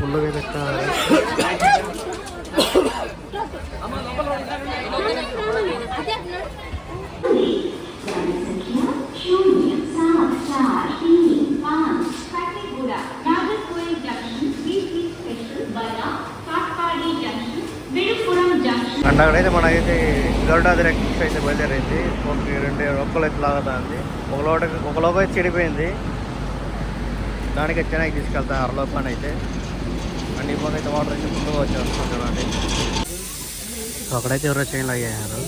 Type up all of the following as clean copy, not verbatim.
ఫుల్గా అయితే అండ్ అక్కడైతే మనకైతే గరుడాద్రి ఎక్స్ప్రెస్ అయితే బయలుదేరైంది. ఒక్కలు అయితే లాగుతుంది. ఒక లోక అయితే చెడిపోయింది. దానికి చెన్నైకి తీసుకెళ్తాను అరలోపాన్ని అయితే. అండ్ ఈ పక్క అయితే వాటర్ అయితే ముందుగా వచ్చేస్తాం చూడండి. అక్కడైతే ఎవరో చైన్లు అయ్యారు.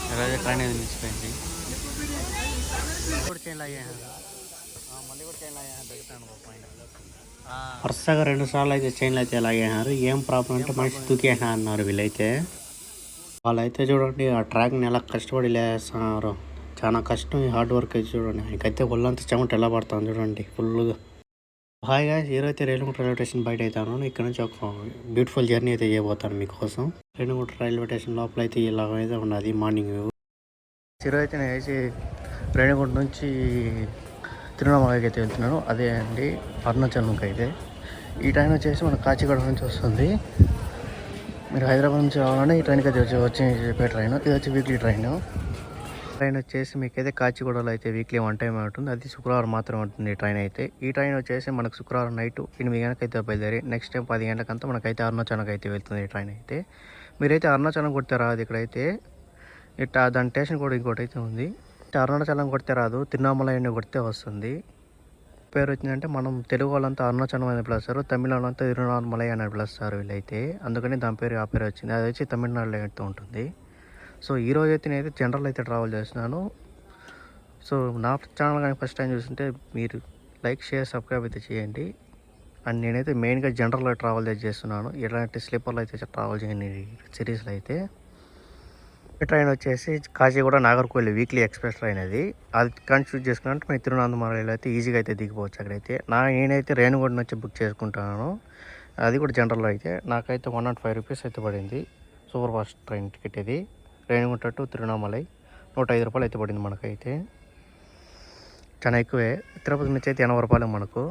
ఎక్కడైతే ట్రైన్ అయితే నిలిచిపోయింది. కూడా చైన్లు అయ్యారు. మళ్ళీ కూడా చైన్లు అయ్యారు. దిగుతాను పైన వరుసగా 2 సార్లు అయితే చైన్లు అయితే లాగేసారు. ఏం ప్రాబ్లం అంటే మనిషి దూకేసా అన్నారు వీళ్ళైతే. వాళ్ళైతే చూడండి ఆ ట్రాక్ని ఎలా కష్టపడి లేస్తున్నారు. చాలా కష్టం, హార్డ్ వర్క్ అయితే చూడండి. ఆయనకైతే ఒళ్ళంతా చెమట ఎలా పడతాను చూడండి ఫుల్గా. హాయిగా ఈరోజైతే రేణిగుంట రైల్వే స్టేషన్ బయట అవుతాను. ఇక్కడ నుంచి ఒక బ్యూటిఫుల్ జర్నీ అయితే చేయబోతాను మీకోసం. రేణిగుంట రైల్వే స్టేషన్ లోపల అయితే ఇలాగైతే ఉన్నది మార్నింగ్ వ్యూ. ఈరోజు అయితే నేను వేసి రేణిగుంట నుంచి తిరువణమలైకి అయితే వెళ్తున్నాను. అదే అండి అరుణాచలంకి అయితే. ఈ ట్రైన్ వచ్చేసి మన కాచిగూడ నుంచి వస్తుంది. మీరు హైదరాబాద్ నుంచి రావాలని ఈ ట్రైన్కి అయితే వచ్చి చెప్పే ట్రైన్. ఇది వచ్చి వీక్లీ ట్రైన్ వచ్చేసి మీకైతే కాచిగూడలో అయితే వీక్లీ 1 టైం ఉంటుంది. అది శుక్రవారం మాత్రమే ఉంటుంది ఈ ట్రైన్ అయితే. ఈ ట్రైన్ వచ్చేసి మనకు శుక్రవారం నైట్ 8 గంటలకు అయితే బయలుదేరి నెక్స్ట్ టైం 10 గంటలకంతా మనకైతే అరుణాచలంకి అయితే వెళ్తుంది ఈ ట్రైన్ అయితే. మీరైతే అరుణాచలం కొడితే రాదు ఇక్కడైతే. ఇట్లా దాని స్టేషన్ కూడా ఇంకోటి అయితే ఉంది. అరుణాచలం కొడితే రాదు, తిరువణమలై కొడితే వస్తుంది. పేరు వచ్చిందంటే మనం తెలుగు వాళ్ళంతా అరుణాచలం అని పిలుస్తారు, తమిళ వాళ్ళంతా తిరువణమలై అని పిలుస్తారు వీళ్ళైతే. అందుకని దాని పేరు ఆ పేరు వచ్చింది. అది వచ్చి తమిళనాడులో అయితే ఉంటుంది. సో ఈరోజు అయితే నేనైతే జనరల్ అయితే ట్రావెల్ చేస్తున్నాను. సో నా ఛానల్ కానీ ఫస్ట్ టైం చూస్తుంటే మీరు లైక్, షేర్, సబ్స్క్రైబ్ అయితే చేయండి. అండ్ నేనైతే మెయిన్గా జనరల్లో ట్రావెల్ చేస్తున్నాను. ఎలాంటి స్లీపర్లో అయితే ట్రావెల్ చేయండి సిరీస్లో అయితే. ఈ ట్రైన్ వచ్చేసి Kacheguda Nagercoil weekly express train అది కానీ చూస్ చేసుకున్నట్టు మేము తిరువణమలైలో అయితే ఈజీగా అయితే దిగిపోవచ్చు. అక్కడైతే నేనైతే రేణిగుంట నుంచి బుక్ చేసుకుంటాను. అది కూడా జనరల్లో అయితే నాకైతే 105 రూపీస్ అయితే పడింది. సూపర్ ఫాస్ట్ ట్రైన్ టికెట్ ఇది. రేణిగుంట టు తిరువణమలై 105 రూపాయలు అయితే పడింది మనకైతే. చాలా ఎక్కువే. తిరుపతి నుంచి అయితే 80 రూపాయలు మనకు.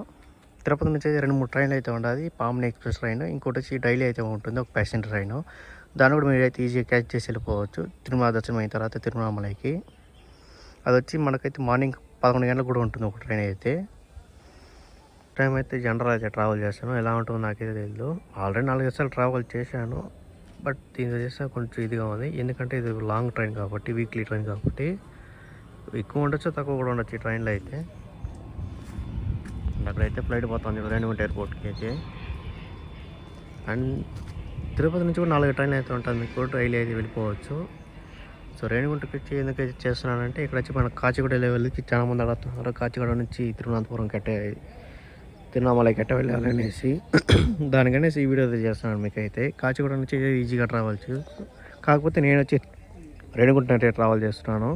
తిరుపతి నుంచి అయితే 2-3 ట్రైన్లు అయితే ఉండదు. పామ్ని ఎక్స్ప్రెస్ ట్రైన్, ఇంకోటి వచ్చి డైలీ అయితే ఉంటుంది ఒక ప్యాసింజర్ ట్రైన్. దాన్ని కూడా మీరైతే ఈజీగా క్యాచ్ చేసి వెళ్ళిపోవచ్చు తిరుమల దర్శనం అయిన తర్వాత తిరువణమలైకి. అది వచ్చి మనకైతే మార్నింగ్ 11 గంటలకు కూడా ఉంటుంది ఒక ట్రైన్ అయితే. టైం అయితే జనరల్ అయితే ట్రావెల్ చేస్తాను. ఎలా ఉంటుందో నాకైతే తెలియదు. ఆల్రెడీ 4 సార్లు ట్రావెల్ చేశాను. బట్ దీని చేస్తే కొంచెం ఇదిగా ఉంది. ఎందుకంటే ఇది లాంగ్ ట్రైన్ కాబట్టి, వీక్లీ ట్రైన్ కాబట్టి ఎక్కువ ఉండొచ్చు, తక్కువ కూడా ఉండొచ్చు ఈ ట్రైన్లో అయితే. అక్కడైతే ఫ్లైట్ పోతుంది రేణిగుంట ఎయిర్పోర్ట్కి అయితే. అండ్ తిరుపతి నుంచి కూడా 4 ట్రైన్లు అయితే ఉంటుంది. మీకు రైలు అయితే వెళ్ళిపోవచ్చు. సో రేణిగుంటకి వచ్చి ఎందుకైతే చేస్తున్నానంటే ఇక్కడ వచ్చి మన కాచిగూడ లెవెల్కి చాలా మంది అడుగుతున్నారు. కాచిగూడ నుంచి తిరువనంతపురం తిరువణమలై కట్ట వెళ్ళాలనేసి దానికనేసి ఈ వీడియో అయితే చేస్తున్నాను మీకైతే. కాచిగూడ నుంచి ఈజీగా ట్రావెల్ చేయొచ్చు. కాకపోతే నేను వచ్చి రేణిగుంట అయితే ట్రావెల్ చేస్తున్నాను.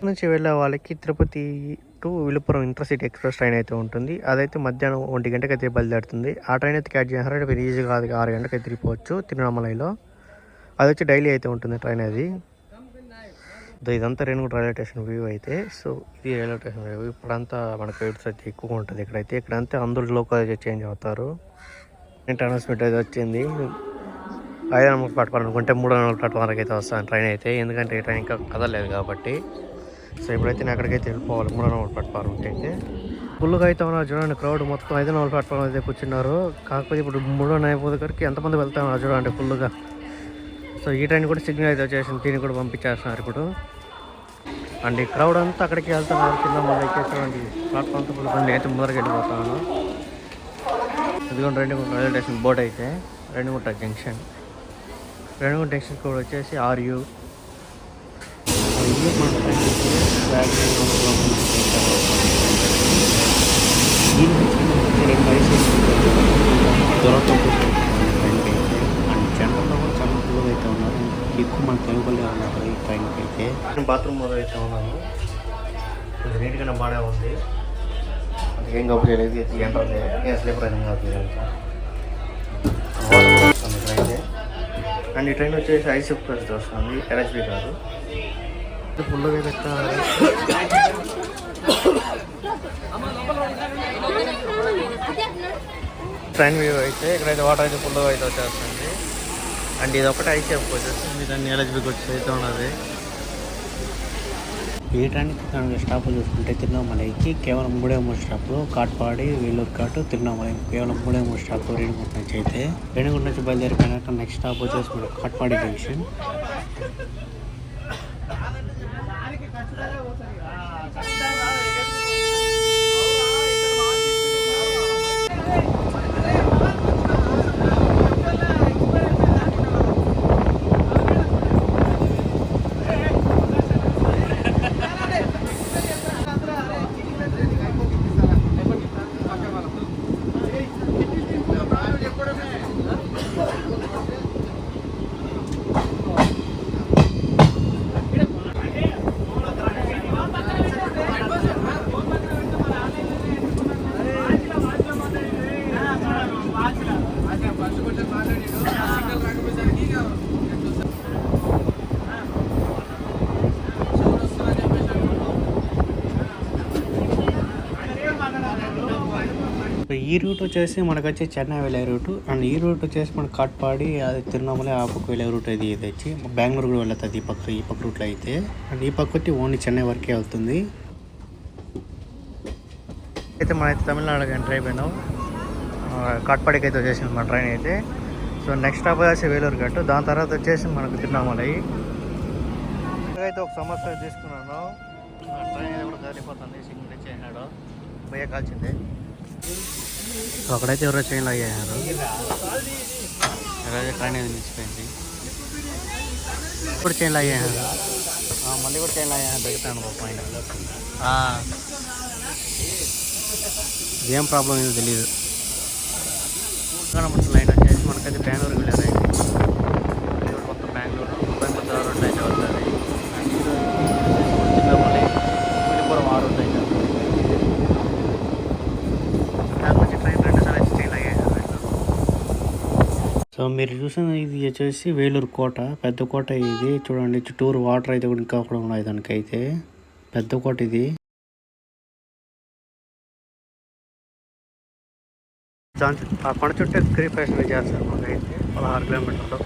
నుంచి వెళ్ళే వాళ్ళకి Tirupati to Villupuram intercity express train అయితే ఉంటుంది. అదైతే మధ్యాహ్నం 1 గంటకి అయితే బయలుదేరుతుంది. ఆ ట్రైన్ అయితే క్యాచ్ చేస్తారంటే మీరు ఈజీగా 6 గంటలకు అయితే తిరిగిపోవచ్చు తిరువణమలైలో. అది వచ్చి డైలీ అయితే ఉంటుంది ట్రైన్ అది. ఇదంతా రేణిగుంట రైల్వే స్టేషన్ వ్యూ అయితే. సో ఇది రైల్వే స్టేషన్ వ్యూ. ఇప్పుడంతా మనకు వెయిట్స్ అయితే ఎక్కువగా ఉంటుంది ఇక్కడైతే. ఇక్కడంతా అందరూ లోకల్ అయితే చేంజ్ అవుతారు. అనౌన్స్మెంట్ అయితే వచ్చింది 5 నెంబర్ ప్లాట్ఫామ్ అనుకుంటే 3 నెంబర్ ప్లాట్ఫామ్ వరకు అయితే వస్తాను ట్రైన్ అయితే. ఎందుకంటే ఈ ట్రైన్ ఇంకా కదలేదు కాబట్టి. సో ఇప్పుడైతే నేను అక్కడికైతే వెళ్ళిపోవాలి 3 నెంబర్ ప్లాట్ఫామ్ అయితే. ఫుల్గా అయితే ఉన్నారు చూడండి. క్రౌడ్ మొత్తం 5 నెంబర్ ప్లాట్ఫామ్ అయితే కూర్చున్నారు. కాకపోతే ఇప్పుడు 3 నెంబర్ దగ్గరికి ఎంతమంది వెళ్తున్నారు చూడండి ఫుల్గా. సో ఈ ట్రైన్ కూడా సిగ్నల్ అయితే వచ్చేసింది. దీన్ని కూడా పంపించేస్తున్నారు ఇప్పుడు. అండ్ ఈ క్రౌడ్ అంతా అక్కడికి వెళ్తున్నారు. కింద మళ్ళీ చూడండి ప్లాట్ఫామ్తో ఫుల్. నేనైతే ముందరకి వెళ్ళిపోతాను. ఇదిగోండి రేణిగుంట రైల్వే స్టేషన్ బోర్డు అయితే. రేణిగుంట జంక్షన్ కూడా వచ్చేసి RU. జనరల్లో కూడా చాలా ఫుల్గా అయితే ఉన్నారు. ఎక్కువ మన తెలుగులో ఉన్నారు ఈ ట్రైన్కి అయితే. బాత్రూమ్ మొదలు అయితే ఉన్నాను. కొంచెం నీట్గానే బాగానే ఉంది. ఏం కప్పలేదు జనరల్ స్లీపర్ అయినా కాదు ట్రైన్. అండ్ ఈ ట్రైన్ వచ్చేసి ఐసీ ప్లస్ వస్తుంది, LHB కాదు. ఫుల్గా ట్రైన్ వ్యూ అయితే ఇక్కడైతే వాటర్ అయితే ఫుల్గా అయితే వచ్చేస్తుంది. అండ్ ఇది ఒకటి అయితే చెప్పుకోవచ్చు, మీద నీలజ్బికి వచ్చి అయితే ఉన్నది. ఈ ట్రైన్ స్టాప్ చూసుకుంటే తిరువణమలైకి కేవలం 3 స్టాప్లు, కాట్పాడి, వేలూరు కాటు, తిరువణమలై కేవలం 3 స్టాప్లు రేణిగుంట నుంచి అయితే. రేణిగుంట నుంచి బయలుదేరిపోయినాక నెక్స్ట్ స్టాప్ వచ్చేసి మనకి కాట్పాడి జంక్షన్. ఈ రూట్ వచ్చేసి మనకు వచ్చి చెన్నై వెళ్ళే రూటు. అండ్ ఈ రూట్ వచ్చేసి మనకు కాట్పాడి, అది తిరువణమలై ఆ పక్క వెళ్ళే రూట్ ఇది వచ్చి బెంగళూరు కూడా వెళ్తుంది ఈ పక్క రూట్లో అయితే. అండ్ ఈ పక్క వచ్చి ఓన్లీ చెన్నై వరకే వెళ్తుంది. అయితే మనమైతే తమిళనాడుకి ఎంటర్ అయిపోయినాం. కాట్పాడికి అయితే వచ్చేసింది మన ట్రైన్ అయితే. సో నెక్స్ట్ స్టాప్ వచ్చేసి వేలూరు గట్టు, దాని తర్వాత వచ్చేసి మనకు తిరువణమలై. అయితే ఒక సమస్య తీసుకున్నాను, ట్రైన్ అయితే కూడా కాలిపోతుంది. సిగ్నల్ ఇచ్చేసినాడు, భయ్య కాల్చింది. సో అక్కడైతే ఎవరో చైన్లో అయ్యారు, ఎవరైతే ట్రైన్ అయితే మించిపోయింది. ఇప్పుడు చైన్లో అయ్యారు, మళ్ళీ కూడా చైన్లో అయ్యారు. దొరుకుతాను పైన ఏం ప్రాబ్లం ఏదో తెలీదు. లైన్ వచ్చేసి మనకైతే బెంగళూరు వెళ్ళారు. ఇప్పుడు మొత్తం బెంగళూరు కోయంబత్తూరు రోడ్లు అయితే వస్తుంది. తిరువణమలై విలుపురం ఆ రోడ్లు అయితే వస్తుంది. సో మీరు చూసిన ఇది వచ్చేసి వేలూరు కోట, పెద్ద కోట ఇది. చూడండి చుట్టూరు వాటర్ అయితే కూడా ఇంకా కూడా ఉన్నాయి. దానికైతే పెద్ద కోట ఇది. ఆ కొండ చుట్టూ క్రీపరేషన్ చేస్తారు మాకైతే 16 కిలోమీటర్లు.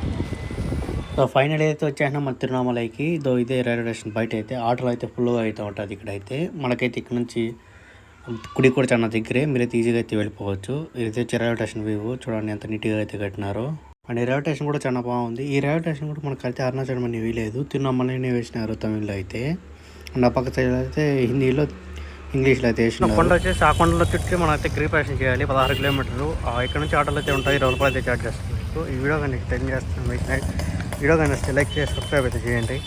సో ఫైనల్ అయితే వచ్చేసినా మన తిరువణమలైకి. ఇదే రైల్వే స్టేషన్ బయట అయితే ఆటోలు అయితే ఫుల్గా అయితే ఉంటుంది. ఇక్కడైతే మనకైతే ఇక్కడ నుంచి గుడి కూడా చాలా దగ్గరే, మీరైతే ఈజీగా అయితే వెళ్ళిపోవచ్చు. ఇదైతే వచ్చి రైల్వే స్టేషన్ వ్యూ చూడండి ఎంత నీట్గా అయితే కట్టినారో. అండ్ ఈ రైల్వే స్టేషన్ కూడా చాలా బాగుంది. ఈ రైల్వే స్టేషన్ కూడా మనకైతే అరుణాచలం అని వీలేదు, తిరువణమలైనే వేసినారు తమిళ్లో అయితే. అండ్ ఆ పక్క సైడ్ అయితే హిందీలో, ఇంగ్లీష్లో అయితే వేసినారు. కొండ వచ్చేసి ఆ కొండలో చుట్టూ మనం అయితే క్రీపరేషన్ చేయాలి 16 కిలోమీటర్లు. ఇక్కడ నుంచి ఆటోలు అయితే ఉంటాయి, 20 రూపాయలు అయితే చార్జ్ చేస్తారు. ఈ వీడియో కానీ టెన్ చేస్తాను. వీడియో కానీ లైక్ చేసి సబ్స్క్రైబ్ అయితే చేయండి.